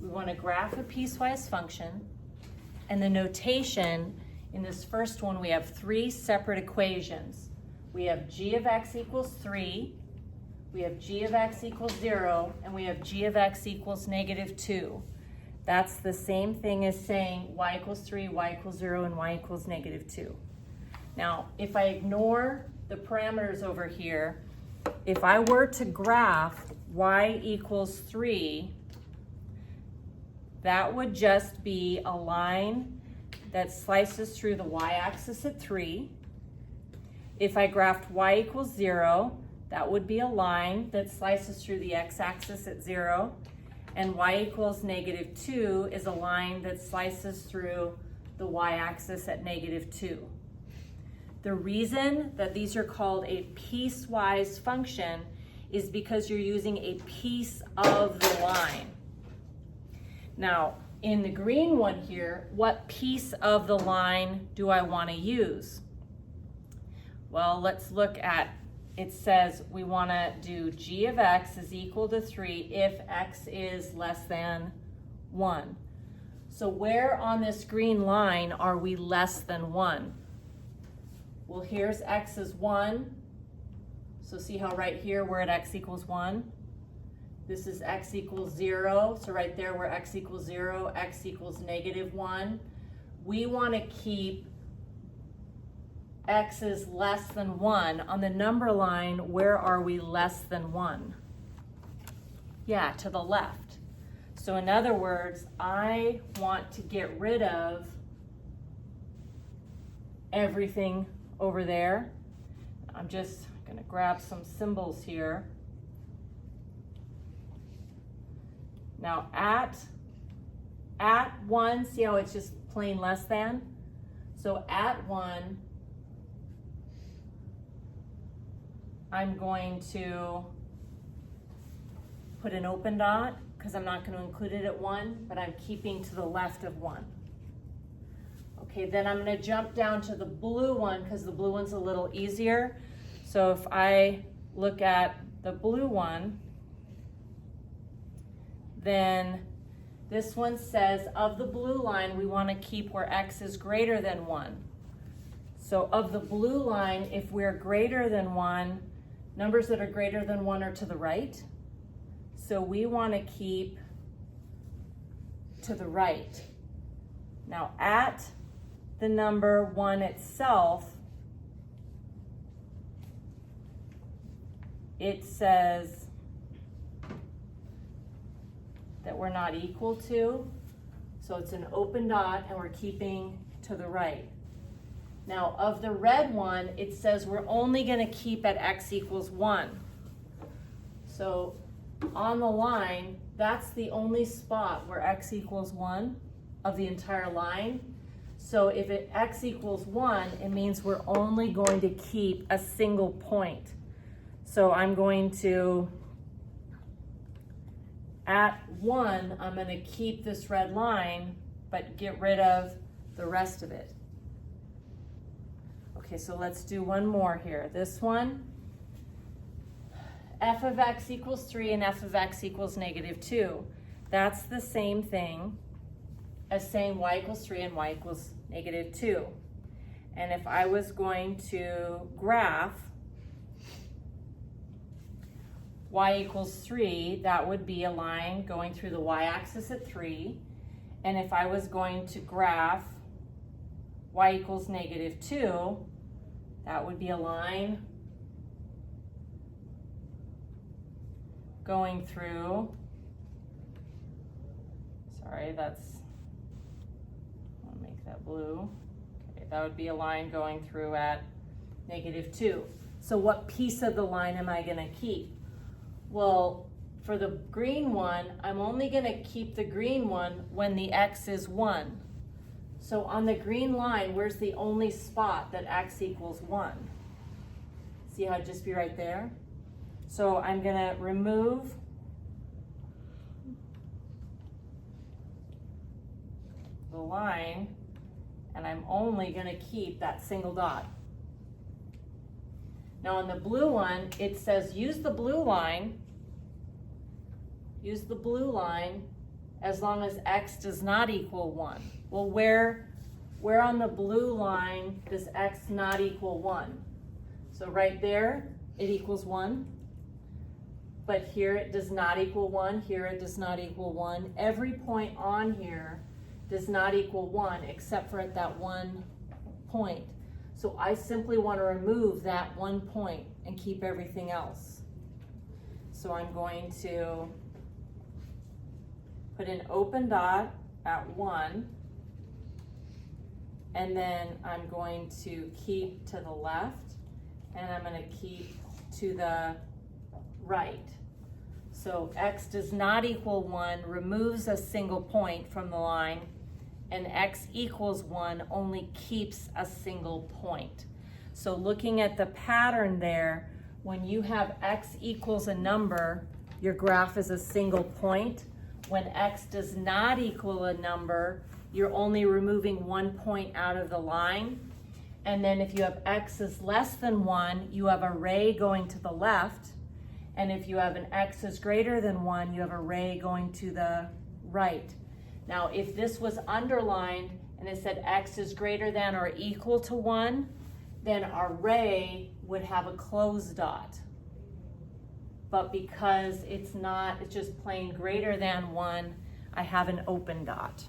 We want to graph a piecewise function, and the notation in this first one, we have three separate equations. We have g of x equals 3, we have g of x equals 0, and we have g of x equals negative 2. That's the same thing as saying y equals 3, y equals 0, and y equals negative 2. Now, if I ignore the parameters over here, if I were to graph y equals 3, that would just be a line that slices through the y-axis at 3. If I graphed y equals 0, that would be a line that slices through the x-axis at 0. And y equals negative 2 is a line that slices through the y-axis at negative 2. The reason that these are called a piecewise function is because you're using a piece of the line. Now, in the green one here, what piece of the line do I want to use? Well, let's look at, it says we want to do g of x is equal to 3 if x is less than 1. So where on this green line are we less than 1? Well, here's x is 1. So see how right here we're at x equals 1? This is x equals 0. So right there where x equals 0, x equals negative 1. We want to keep x is less than 1. On the number line, where are we less than 1? Yeah, to the left. So in other words, I want to get rid of everything over there. I'm just going to grab some symbols here. Now at 1, see how it's just plain less than? So at 1, I'm going to put an open dot because I'm not going to include it at 1, but I'm keeping to the left of 1. Okay, then I'm going to jump down to the blue one because the blue one's a little easier. So if I look at the blue one, then this one says of the blue line, we want to keep where x is greater than 1. So of the blue line, if we're greater than 1, numbers that are greater than 1 are to the right. So we want to keep to the right. Now at the number 1 itself, it says that we're not equal to, so it's an open dot and we're keeping to the right. Now of the red one, it says we're only going to keep at x equals 1. So on the line, that's the only spot where x equals 1 of the entire line. So if x equals 1, it means we're only going to keep a single point. So I'm going to, at 1, I'm going to keep this red line, but get rid of the rest of it. Okay, so let's do one more here. This one, f of x equals 3 and f of x equals negative 2. That's the same thing as saying y equals 3 and y equals negative 2. And if I was going to graph y equals 3, that would be a line going through the y-axis at 3. And if I was going to graph y equals negative 2, that would be a line going through, sorry, that's, I'll make that blue. Okay, that would be a line going through at negative 2. So what piece of the line am I going to keep? Well, for the green one, I'm only going to keep the green one when the x is 1. So on the green line, where's the only spot that x equals 1? See how it'd just be right there? So I'm going to remove the line, and I'm only going to keep that single dot. Now on the blue one, it says use the blue line, as long as x does not equal 1. Well, where on the blue line does x not equal 1? So right there, it equals 1. But here it does not equal 1, here it does not equal 1. Every point on here does not equal 1 except for at that one point. So I simply want to remove that one point and keep everything else. So I'm going to put an open dot at 1, and then I'm going to keep to the left, and I'm going to keep to the right. So x does not equal 1 removes a single point from the line, and x equals 1 only keeps a single point. So looking at the pattern there, when you have x equals a number, your graph is a single point. When x does not equal a number, you're only removing one point out of the line. And then if you have x is less than 1, you have a ray going to the left. And if you have an x is greater than 1, you have a ray going to the right. Now, if this was underlined and it said x is greater than or equal to 1, then our ray would have a closed dot. But because it's not, it's just plain greater than 1, I have an open dot.